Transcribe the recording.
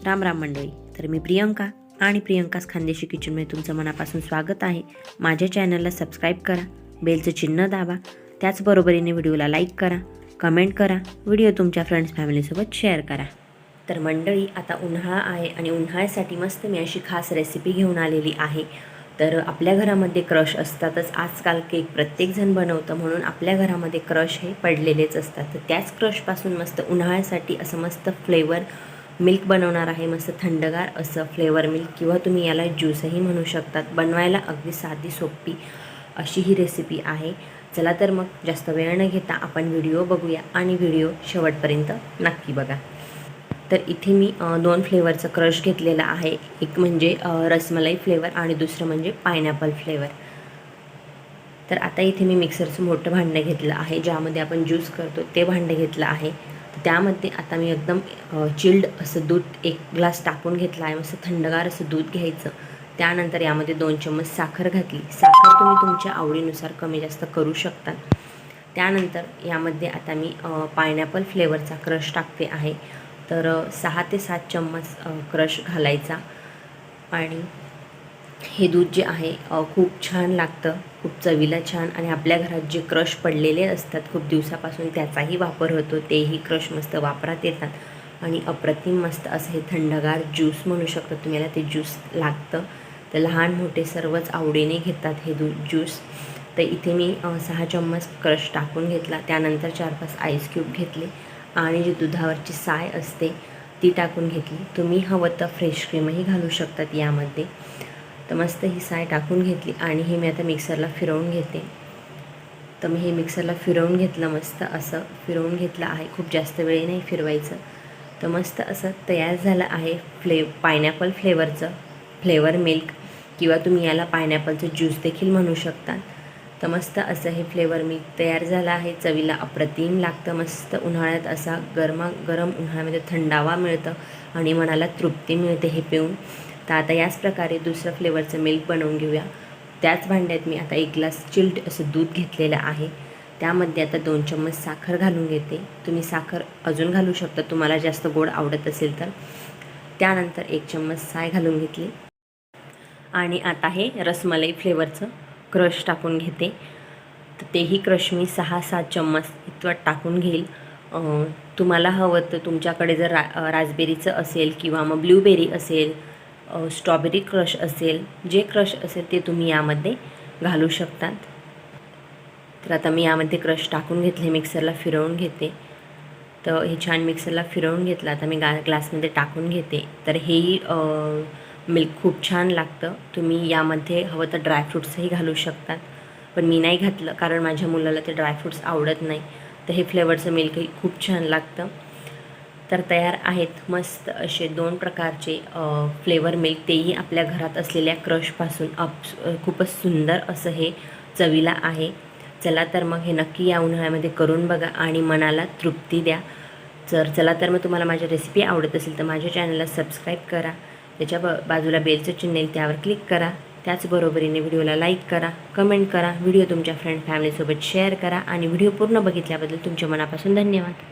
राम राम मंडळी. तर मी प्रियंका आणि प्रियंकास खानदेशी किचनमध्ये तुमचं मनापासून स्वागत आहे. माझ्या चॅनलला सबस्क्राईब करा, बेलचं चिन्ह दाबा, त्याचबरोबरीने व्हिडिओला लाईक करा, कमेंट करा, व्हिडिओ तुमच्या फ्रेंड्स फॅमिलीसोबत शेअर करा. तर मंडळी, आता उन्हाळा आहे आणि उन्हाळ्यासाठी मस्त मी अशी खास रेसिपी घेऊन आलेली आहे. तर आपल्या घरामध्ये क्रश असतातच. आजकाल केक प्रत्येकजण बनवतं, म्हणून आपल्या घरामध्ये क्रश हे पडलेलेच असतात. तर त्याच क्रशपासून मस्त उन्हाळ्यासाठी असं मस्त फ्लेवर मिल्क बनवणार आहे. मस्त थंडगार असं फ्लेवर मिल्क, किंवा तुम्ही याला ज्यूसही म्हणू शकतात. बनवायला अगदी साधी सोपी अशी ही रेसिपी आहे. चला तर मग जास्त वेळ न घेता आपण व्हिडिओ बघूया आणि व्हिडिओ शेवटपर्यंत नक्की बघा. तर इथे मी 2 फ्लेवरचं क्रश घेतलेला आहे. एक म्हणजे रसमलाई फ्लेवर आणि दुसरं म्हणजे पायनॅपल फ्लेवर. तर आता इथे मी मिक्सरचं मोठं भांडं घेतलं आहे, ज्यामध्ये आपण ज्यूस करतो ते भांडं घेतलं आहे. तर त्यामध्ये आता मी एकदम चिल्ड असं दूध 1 ग्लास टाकून घेतला आहे. मस्त थंडगार असं दूध घ्यायचं. त्यानंतर यामध्ये 2 चम्मच साखर घातली. साखर तुम्ही तुमच्या आवडीनुसार कमी जास्त करू शकता. त्यानंतर यामध्ये आता मी पायनॅपल फ्लेवरचा क्रश टाकते आहे. तर 6 ते 7 चम्मच क्रश घालायचा. आणि हे दूध जे आहे खूप छान लागतं, खूप चवीला छान. आणि आपल्या घरात जे क्रश पडलेले असतात खूप दिवसापासून, त्याचाही वापर होतो. तेही क्रश मस्त वापरात येतात आणि अप्रतिम मस्त असं हे थंडगार ज्यूस म्हणू शकता तुम्ही याला. ते ज्यूस लागतं. तर लहान मोठे सर्वच आवडीने घेतात हे ज्यूस. तर इथे मी 6 चम्मच क्रश टाकून घेतला. त्यानंतर 4-5 आईस क्यूब घेतले आणि जी दुधावरची साय असते ती टाकून घेतली. तुम्ही हवं तर फ्रेश क्रीमही घालू शकतात यामध्ये. तर मस्त ही साय टाकून घेतली आणि हे मी आता मिक्सरला फिरवून घेते. तर मी हे मिक्सरला फिरवून घेतलं, मस्त असं फिरवून घेतलं आहे. खूप जास्त वेळ नाही फिरवायचं. तर मस्त असं तयार झालं आहे पायनॅपल फ्लेवरचं फ्लेवर मिल्क, किंवा तुम्ही याला पायनॅपलचं ज्यूस देखील म्हणू शकता. तर मस्त असं हे फ्लेवर मिल्क तयार झालं आहे. चवीला अप्रतिम लागतं. मस्त उन्हाळ्यात असा गरमागरम उन्हाळ्यामध्ये थंडावा मिळतं आणि मनाला तृप्ती मिळते हे पिऊन. तर आता याच प्रकारे दुसरं फ्लेवरचं मिल्क बनवून घेऊया. त्याच भांड्यात मी आता 1 ग्लास चिल्ड असं दूध घेतलेलं आहे. त्यामध्ये आता 2 चम्मच साखर घालून घेते. तुम्ही साखर अजून घालू शकता तुम्हाला जास्त गोड आवडत असेल तर. त्यानंतर 1 चम्मच साय घालून घेतली आणि आता हे रसमलाई फ्लेवरचं क्रश टाकून घेते. तर तेही क्रश मी 6-7 चम्मच इतकं टाकून घेईल. तुम्हाला हवं तर तुमच्याकडे जर राजबेरीचं असेल किंवा मग ब्लूबेरी असेल, स्ट्रॉबेरी क्रश असेल, जे क्रश असेल ते तुम्ही यामध्ये घालू शकतात. तर आता मी यामध्ये क्रश टाकून घेतले, मिक्सरला फिरवून घेते. तर हे छान मिक्सरला फिरवून घेतलं. आता मी ग्लासमध्ये टाकून घेते. तर हेही मिल्क खूप छान लागतं. तुम्ही यामध्ये हवं तर ड्रायफ्रूट्सही घालू शकतात, पण मी नाही घातलं कारण माझ्या मुलाला ते ड्रायफ्रूट्स आवडत नाही. तर हे फ्लेवरचं मिल्कही खूप छान लागतं. तर तयार आहेत मस्त असे 2 प्रकारचे फ्लेवर मिल्क, तेही आपल्या घरात असलेल्या क्रशपासून. खूपच सुंदर असं हे चवीला आहे. चला तर मग हे नक्की या उन्हाळ्यामध्ये करून बघा आणि मनाला तृप्ती द्या. चला तर मग तुम्हाला माझी रेसिपी आवडत असेल तर माझ्या चॅनलला सबस्क्राईब करा. त्याच्या बाजूला बेलचं चिन्ह येईल, त्यावर क्लिक करा. त्याचबरोबरीने व्हिडिओला लाईक करा, कमेंट करा, व्हिडिओ तुमच्या फ्रेंड फॅमिलीसोबत शेअर करा आणि व्हिडिओ पूर्ण बघितल्याबद्दल तुमच्या मनापासून धन्यवाद.